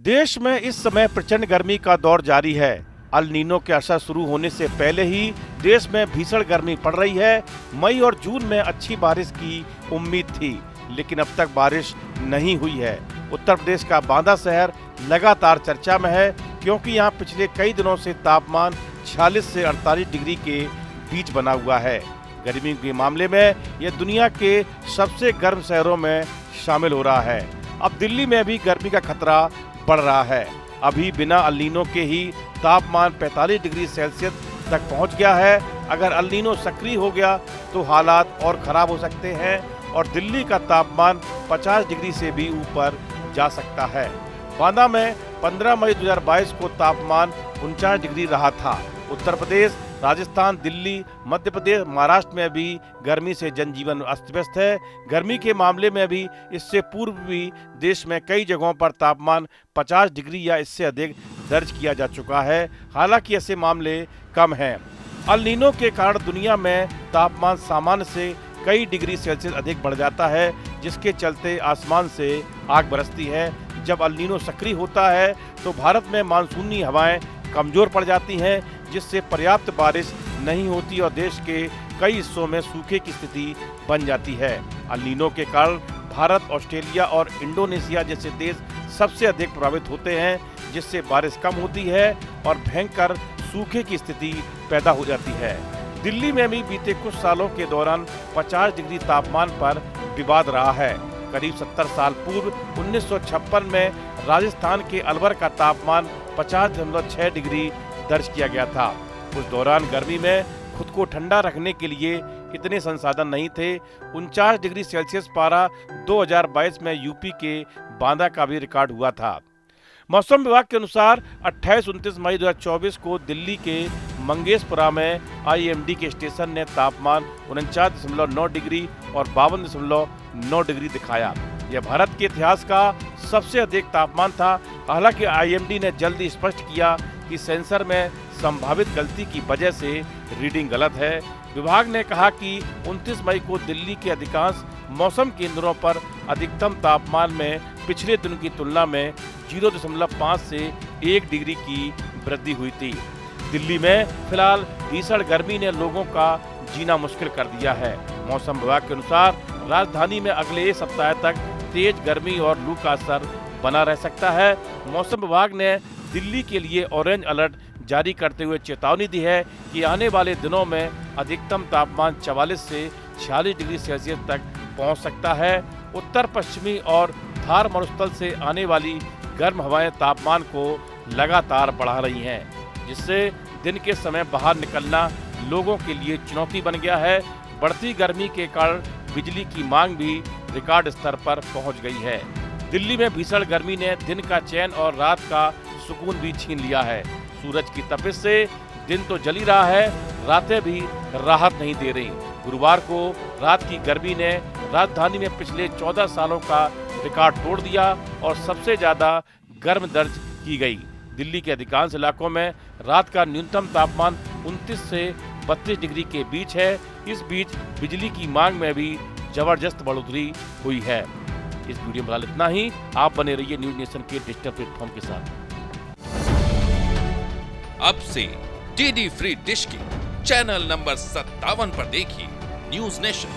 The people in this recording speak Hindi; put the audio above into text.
देश में इस समय प्रचंड गर्मी का दौर जारी है। अल नीनो के असर शुरू होने से पहले ही देश में भीषण गर्मी पड़ रही है। मई और जून में अच्छी बारिश की उम्मीद थी, लेकिन अब तक बारिश नहीं हुई है। उत्तर प्रदेश का बांदा शहर लगातार चर्चा में है, क्योंकि यहाँ पिछले कई दिनों से तापमान 46 से 48 डिग्री के बीच बना हुआ है। गर्मी के मामले में यह दुनिया के सबसे गर्म शहरों में शामिल हो रहा है। अब दिल्ली में भी गर्मी का खतरा बढ़ रहा है। अभी बिना अल नीनो के ही तापमान 45 डिग्री सेल्सियस तक पहुंच गया है। अगर अल नीनो सक्रिय हो गया तो हालात और खराब हो सकते हैं और दिल्ली का तापमान 50 डिग्री से भी ऊपर जा सकता है। बांदा में 15 मई 2022 को तापमान 49 डिग्री रहा था। उत्तर प्रदेश, राजस्थान, दिल्ली, मध्य प्रदेश, महाराष्ट्र में भी गर्मी से जनजीवन अस्त व्यस्त है। गर्मी के मामले में भी इससे पूर्व भी देश में कई जगहों पर तापमान 50 डिग्री या इससे अधिक दर्ज किया जा चुका है। हालांकि ऐसे मामले कम हैं। अल नीनो के कारण दुनिया में तापमान सामान्य से कई डिग्री सेल्सियस अधिक बढ़ जाता है, जिसके चलते आसमान से आग बरसती है। जब अल नीनो सक्रिय होता है तो भारत में मानसूनी हवाएं कमजोर पड़ जाती हैं, जिससे पर्याप्त बारिश नहीं होती और देश के कई हिस्सों में सूखे की स्थिति बन जाती है। अल नीनो के कारण भारत, ऑस्ट्रेलिया और इंडोनेशिया जैसे देश सबसे अधिक प्रभावित होते हैं, जिससे बारिश कम होती है और भयंकर सूखे की स्थिति पैदा हो जाती है। दिल्ली में भी बीते कुछ सालों के दौरान 50 डिग्री तापमान पर विवाद रहा है। करीब 70 साल पूर्व 1956 में राजस्थान के अलवर का तापमान 50.6 डिग्री दर्ज किया गया था। उस दौरान गर्मी में खुद को ठंडा रखने के लिए इतने संसाधन नहीं थे। 49 डिग्री सेल्सियस पारा 2022 में यूपी के बांदा का भी रिकॉर्ड हुआ था। मौसम विभाग के अनुसार 28-29 मई 2024 को दिल्ली के मंगेशपुरा में IMD के स्टेशन ने तापमान 49.9 डिग्री और 52.9 डिग्री दिखाया। यह भारत के इतिहास का सबसे अधिक तापमान था। हालांकि IMD ने जल्दी स्पष्ट किया कि सेंसर में संभावित गलती की वजह से रीडिंग गलत है। विभाग ने कहा कि 29 मई को दिल्ली के अधिकांश मौसम केंद्रों पर अधिकतम तापमान में पिछले दिन की तुलना में 0.5 से 1 डिग्री की वृद्धि हुई थी। दिल्ली में फिलहाल भीषण गर्मी ने लोगों का जीना मुश्किल कर दिया है। मौसम विभाग के अनुसार राजधानी में अगले एक सप्ताह तक तेज गर्मी और लू का असर बना रह सकता है। मौसम विभाग ने दिल्ली के लिए ऑरेंज अलर्ट जारी करते हुए चेतावनी दी है कि आने वाले दिनों में अधिकतम तापमान 44 से 46 डिग्री सेल्सियस तक पहुंच सकता है। उत्तर पश्चिमी और थार मरुस्थल से आने वाली गर्म हवाएं तापमान को लगातार बढ़ा रही हैं, जिससे दिन के समय बाहर निकलना लोगों के लिए चुनौती बन गया है। बढ़ती गर्मी के कारण बिजली की मांग भी रिकॉर्ड स्तर पर पहुंच गई है। दिल्ली में भीषण गर्मी ने दिन का चैन और रात का सुकून भी छीन लिया है। सूरज की तपिश से दिन तो जल ही रहा है, रातें भी राहत नहीं दे रही। गुरुवार को रात की गर्मी ने राजधानी में पिछले 14 सालों का रिकॉर्ड तोड़ दिया और सबसे ज्यादा गर्म दर्ज की गई। दिल्ली के अधिकांश इलाकों में रात का न्यूनतम तापमान 29 से 32 डिग्री के बीच है। इस बीच बिजली की मांग में भी जबरदस्त बढ़ोतरी हुई है। इस वीडियो में फिलहाल इतना ही। आप बने रहिए न्यूज नेशन के डिजिटल प्लेटफॉर्म के साथ। अब से DD फ्री डिश के चैनल नंबर 57 पर देखिए न्यूज नेशन।